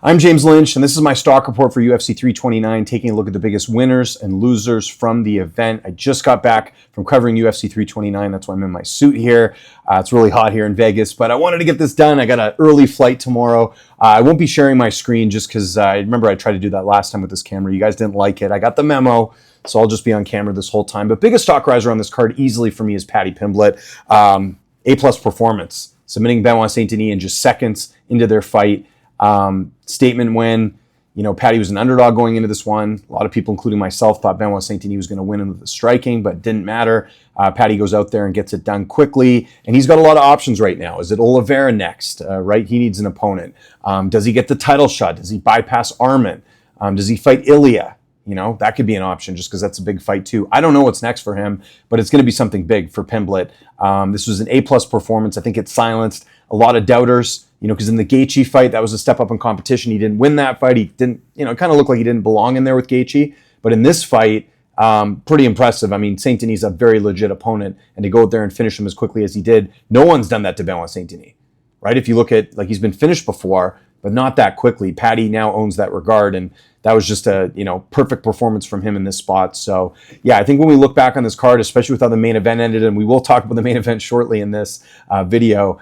I'm James Lynch, and this is my stock report for UFC 329, taking a look at the biggest winners and losers from the event. I just got back from covering UFC 329. That's why I'm in my suit here. It's really hot here in Vegas, but I wanted to get this done. I got an early flight tomorrow. I won't be sharing my screen just because I remember I tried to do that last time with this camera. You guys didn't like it. I got the memo, so I'll just be on camera this whole time. But biggest stock riser on this card easily for me is Paddy Pimblett. A-plus performance, submitting Benoit Saint-Denis in just seconds into their fight. Statement win. You know, Paddy was an underdog going into this one. A lot of people, including myself, thought Benoit Saint-Denis was going to win with the striking, but it didn't matter. Paddy goes out there and gets it done quickly, and he's got a lot of options right now. Is it Oliveira next? Right? He needs an opponent. Does he get the title shot? Does he bypass Arman? Does he fight Ilya? You know, that could be an option just because that's a big fight too. I don't know what's next for him, but it's going to be something big for Pimblett. This was an A-plus performance. I think it silenced a lot of doubters, you know, because in the Gaethje fight, that was a step up in competition. He didn't win that fight. He didn't, you know, it kind of looked like he didn't belong in there with Gaethje. But in this fight, pretty impressive. I mean, Saint-Denis is a very legit opponent, and to go out there and finish him as quickly as he did, no one's done that to Benoit Saint-Denis, right? If you look at, like, he's been finished before, but not that quickly. Paddy now owns that regard, and that was just a, you know, perfect performance from him in this spot. So, yeah, I think when we look back on this card, especially with how the main event ended, and we will talk about the main event shortly in this video,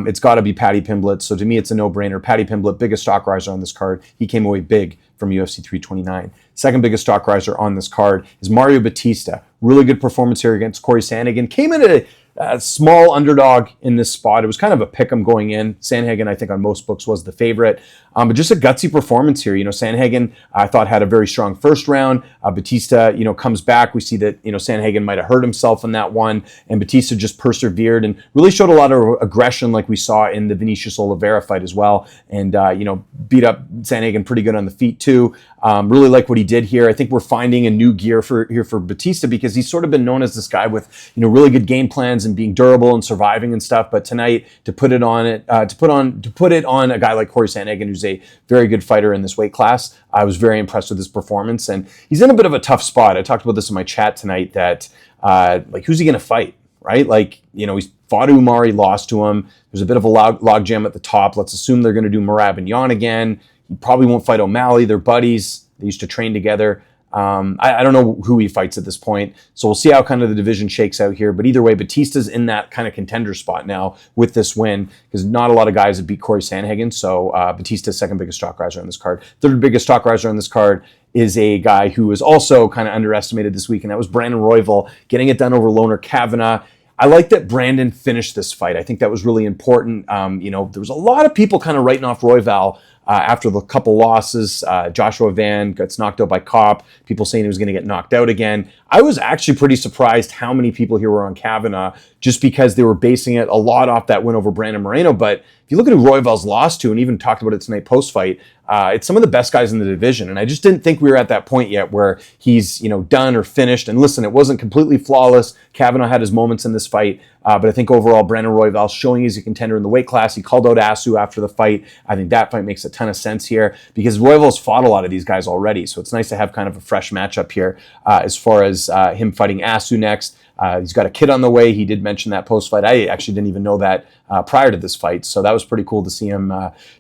it's got to be Paddy Pimblett. So to me, it's a no-brainer. Paddy Pimblett, biggest stock riser on this card. He came away big from UFC 329. Second biggest stock riser on this card is Mario Batista. Really good performance here against Corey Sandhagen. Came in a small underdog in this spot. It was kind of a pick 'em going in. Sandhagen, I think, on most books was the favorite. But just a gutsy performance here. You know, Sandhagen, I thought, had a very strong first round. Batista, you know, comes back. We see that, you know, Sandhagen might have hurt himself in that one, and Batista just persevered and really showed a lot of aggression like we saw in the Vinicius Oliveira fight as well. And, you know, beat up Sandhagen pretty good on the feet too. Really like what he did here. I think we're finding a new gear for Batista because he's sort of been known as this guy with, you know, really good game plans and being durable and surviving and stuff. But tonight, to put it on a guy like Corey Sandhagen, who's a very good fighter in this weight class, I was very impressed with his performance. And he's in a bit of a tough spot. I talked about this in my chat tonight that, like, who's he going to fight, right? Like, you know, he's fought Umar, he lost to him. There's a bit of a log jam at the top. Let's assume they're going to do Merab and Yan again. He probably won't fight O'Malley. They're buddies. They used to train together. I don't know who he fights at this point, so we'll see how kind of the division shakes out here. But either way, Batista's in that kind of contender spot now with this win because not a lot of guys have beat Corey Sandhagen. So Batista's second biggest stock riser on this card. Third biggest stock riser on this card is a guy who was also kind of underestimated this week, and that was Brandon Royval, getting it done over Loner Kavanagh. I like that Brandon finished this fight. I think that was really important. You know, there was a lot of people kind of writing off Royval after the couple losses. Joshua Van gets knocked out by Kopp. People saying he was going to get knocked out again. I was actually pretty surprised how many people here were on Kavanagh just because they were basing it a lot off that win over Brandon Moreno. But if you look at who Royval's lost to, and even talked about it tonight post-fight, it's some of the best guys in the division. And I just didn't think we were at that point yet where he's, you know, done or finished. And listen, it wasn't completely flawless. Kavanagh had his moments in this fight. But I think overall, Brandon Royval showing he's a contender in the weight class. He called out Asu after the fight. I think that fight makes a ton of sense here because Royval's fought a lot of these guys already. So it's nice to have kind of a fresh matchup here as far as him fighting Asu next. He's got a kid on the way. He did mention that post-fight. I actually didn't even know that prior to this fight. So that was pretty cool to see him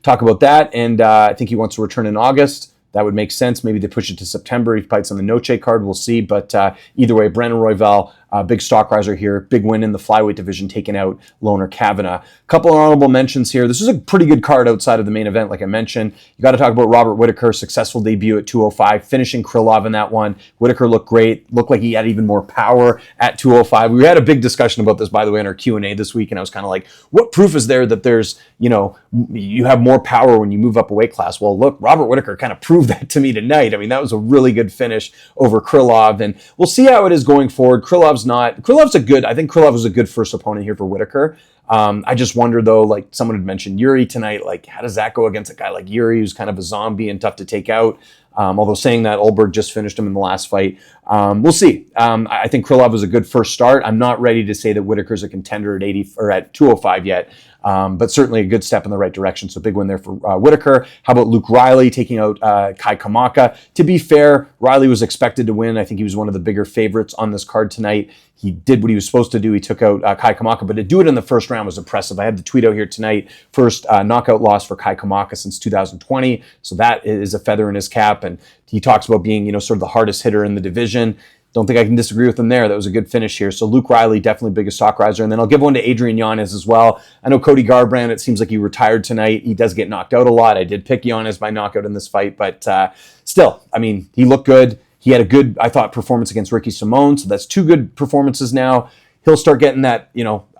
talk about that. And I think he wants to return in August. That would make sense. Maybe they push it to September. He fights on the Noche card. We'll see. But either way, Brandon Royval, big stock riser here. Big win in the flyweight division, taking out Loner Kavanagh. Couple of honorable mentions here. This is a pretty good card outside of the main event, like I mentioned. You got to talk about Robert Whittaker, successful debut at 205, finishing Krylov in that one. Whittaker looked great. Looked like he had even more power at 205. We had a big discussion about this, by the way, in our Q&A this week, and I was kind of like, what proof is there that there's, you know, you have more power when you move up a weight class? Well, look, Robert Whittaker kind of proved that to me tonight. I mean, that was a really good finish over Krylov, and we'll see how it is going forward. I think Krylov was a good first opponent here for Whittaker. I just wonder, though, like someone had mentioned Yuri tonight, like how does that go against a guy like Yuri who's kind of a zombie and tough to take out? Although saying that, Ulberg just finished him in the last fight. We'll see. I think Krylov was a good first start. I'm not ready to say that Whittaker's a contender at 80 or at 205 yet. but certainly a good step in the right direction. So big win there for Whitaker. How about Luke Riley taking out Kai Kamaka? To be fair, Riley was expected to win. I think he was one of the bigger favorites on this card tonight. He did what he was supposed to do. He took out Kai Kamaka, but to do it in the first round was impressive. I had the tweet out here tonight. First knockout loss for Kai Kamaka since 2020. So that is a feather in his cap. And he talks about being, sort of the hardest hitter in the division. Don't think I can disagree with him there. That was a good finish here. So Luke Riley, definitely biggest stock riser. And then I'll give one to Adrian Yanez as well. I know Cody Garbrandt, it seems like he retired tonight. He does get knocked out a lot. I did pick Yanez by knockout in this fight, but still, he looked good. He had a good, I thought, performance against Ricky Simone. So that's 2 good performances now. He'll start getting that,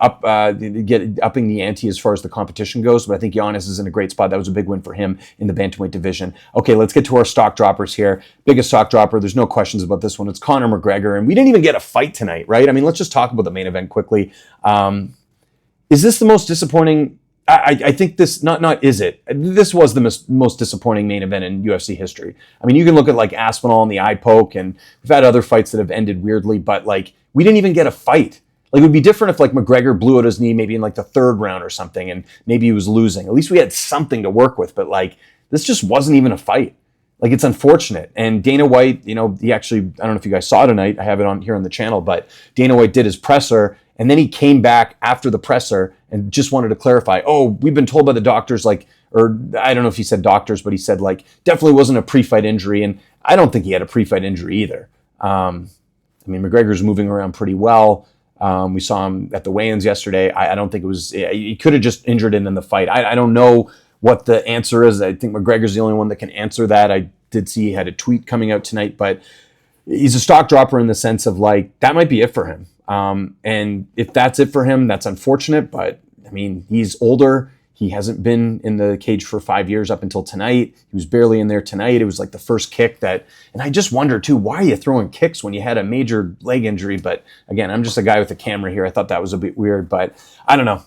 upping the ante as far as the competition goes. But I think Giannis is in a great spot. That was a big win for him in the bantamweight division. Okay, let's get to our stock droppers here. Biggest stock dropper, there's no questions about this one. It's Conor McGregor. And we didn't even get a fight tonight, right? Let's just talk about the main event quickly. Is this the most disappointing? I think this, not is it? This was the most disappointing main event in UFC history. You can look at like Aspinall and the eye poke, and we've had other fights that have ended weirdly, but we didn't even get a fight. It would be different if McGregor blew out his knee maybe in the 3rd round or something, and maybe he was losing. At least we had something to work with, but this just wasn't even a fight. It's unfortunate. And Dana White, he actually, I don't know if you guys saw tonight, I have it on here on the channel, but Dana White did his presser, and then he came back after the presser and just wanted to clarify, we've been told by the doctors, or I don't know if he said doctors, but he said definitely wasn't a pre-fight injury. And I don't think he had a pre-fight injury either. McGregor's moving around pretty well. We saw him at the weigh-ins yesterday. I don't think it was, he could have just injured him in the fight. I don't know what the answer is. I think McGregor's the only one that can answer that. I did see he had a tweet coming out tonight, but he's a stock dropper in the sense of that might be it for him. And if that's it for him, that's unfortunate, but he's older. He hasn't been in the cage for 5 years up until tonight. He was barely in there tonight. It was the first kick and I just wonder too, why are you throwing kicks when you had a major leg injury? But again, I'm just a guy with a camera here. I thought that was a bit weird, but I don't know.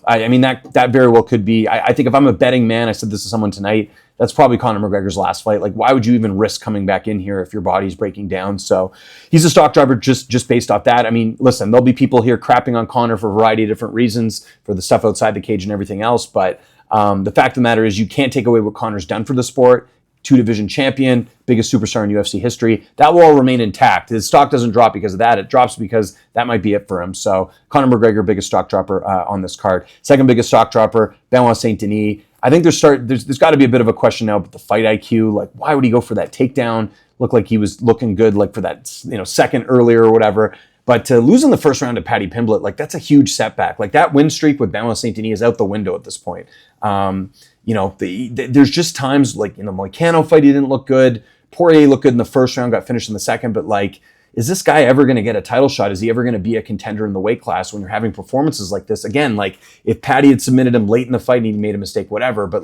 That very well could be. I think if I'm a betting man, I said this to someone tonight, that's probably Conor McGregor's last fight. Why would you even risk coming back in here if your body's breaking down? So he's a stock dropper just based off that. Listen, there'll be people here crapping on Conor for a variety of different reasons, for the stuff outside the cage and everything else, but the fact of the matter is you can't take away what Conor's done for the sport. 2-division champion, biggest superstar in UFC history. That will all remain intact. His stock doesn't drop because of that. It drops because that might be it for him. So Conor McGregor, biggest stock dropper on this card. Second biggest stock dropper, Benoit Saint-Denis. I think there's got to be a bit of a question now about the fight IQ. Why would he go for that takedown? Looked like he was looking good, for that second earlier or whatever. But to lose in the first round to Paddy Pimblett, that's a huge setback. That win streak with Benoit Saint-Denis is out the window at this point. There's just times the Moicano fight, he didn't look good. Poirier looked good in the first round, got finished in the second. But is this guy ever going to get a title shot? Is he ever going to be a contender in the weight class when you're having performances like this? Again, if Paddy had submitted him late in the fight and he made a mistake, whatever, but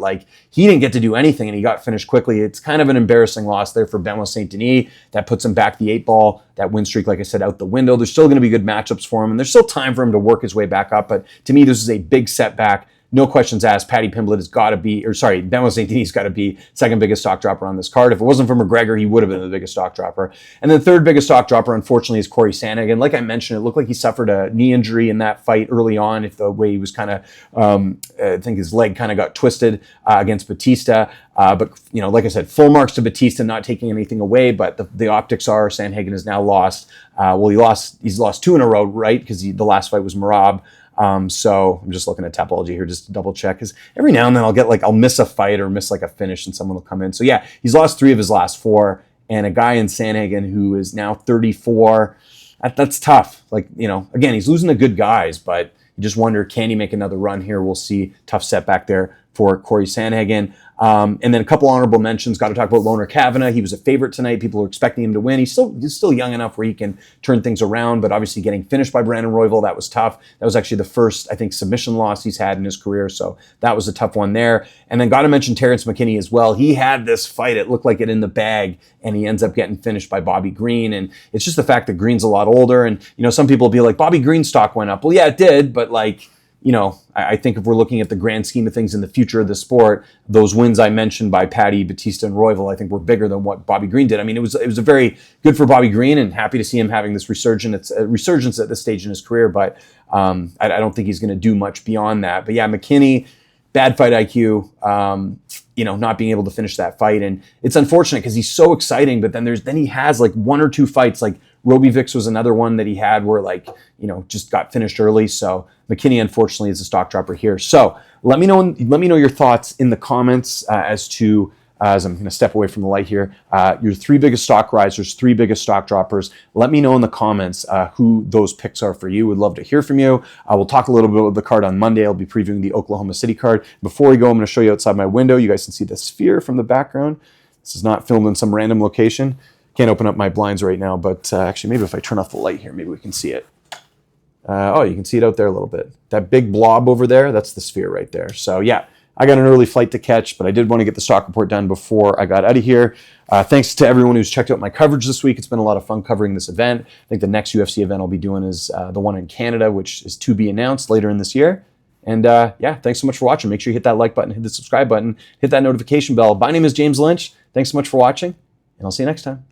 he didn't get to do anything and he got finished quickly. It's kind of an embarrassing loss there for Benoit Saint-Denis. That puts him back the 8 ball. That win streak, like I said, out the window. There's still going to be good matchups for him and there's still time for him to work his way back up. But to me, this is a big setback. No questions asked. Paddy Pimblett has got to be, Benoit Saint-Denis has got to be second biggest stock dropper on this card. If it wasn't for McGregor, he would have been the biggest stock dropper. And then third biggest stock dropper, unfortunately, is Corey Sandhagen. Like I mentioned, it looked like he suffered a knee injury in that fight early on. If the way he was kind of, I think his leg kind of got twisted against Batista. But like I said, full marks to Batista, not taking anything away. But the optics are Sandhagen has now lost. He's lost 2 in a row, right? Because the last fight was Merab. So I'm just looking at Tapology here just to double check, because every now and then I'll miss a fight or miss a finish and someone will come in. So yeah, he's lost 3 of his last 4, and a guy in Sandhagen who is now 34, that's tough. Again, he's losing to good guys, but you just wonder, can he make another run here? We'll see. Tough setback there for Corey Sandhagen. And then a couple honorable mentions. Got to talk about Loner Kavanagh. He was a favorite tonight. People were expecting him to win. He's still young enough where he can turn things around, but obviously getting finished by Brandon Royval, that was tough. That was actually the first, I think, submission loss he's had in his career, so that was a tough one there. And then got to mention Terrence McKinney as well. He had this fight. It looked like it in the bag, and he ends up getting finished by Bobby Green. And it's just the fact that Green's a lot older, and some people will be like, Bobby Green's stock went up. Well, yeah, it did, but I think if we're looking at the grand scheme of things in the future of the sport, those wins I mentioned by Paddy, Batista, and Royval, I think were bigger than what Bobby Green did. It was a very good for Bobby Green, and happy to see him having this resurgence at this stage in his career. But I don't think he's going to do much beyond that. But yeah, McKinney, bad fight IQ, not being able to finish that fight. And it's unfortunate because he's so exciting, but then he has like 1 or 2 fights, like Roby Vicks was another one that he had where just got finished early. So McKinney, unfortunately, is a stock dropper here. So let me know your thoughts in the comments as I'm going to step away from the light here, your 3 biggest stock risers, 3 biggest stock droppers. Let me know in the comments who those picks are for you. Would love to hear from you. We'll talk a little bit about the card on Monday. I'll be previewing the Oklahoma City card. Before we go, I'm going to show you outside my window. You guys can see the sphere from the background. This is not filmed in some random location. Can't open up my blinds right now, but actually maybe if I turn off the light here, maybe we can see it. You can see it out there a little bit. That big blob over there, that's the sphere right there. So yeah, I got an early flight to catch, but I did want to get the stock report done before I got out of here. Thanks to everyone who's checked out my coverage this week. It's been a lot of fun covering this event. I think the next UFC event I'll be doing is the one in Canada, which is to be announced later in this year. And thanks so much for watching. Make sure you hit that like button, hit the subscribe button, hit that notification bell. My name is James Lynch. Thanks so much for watching, and I'll see you next time.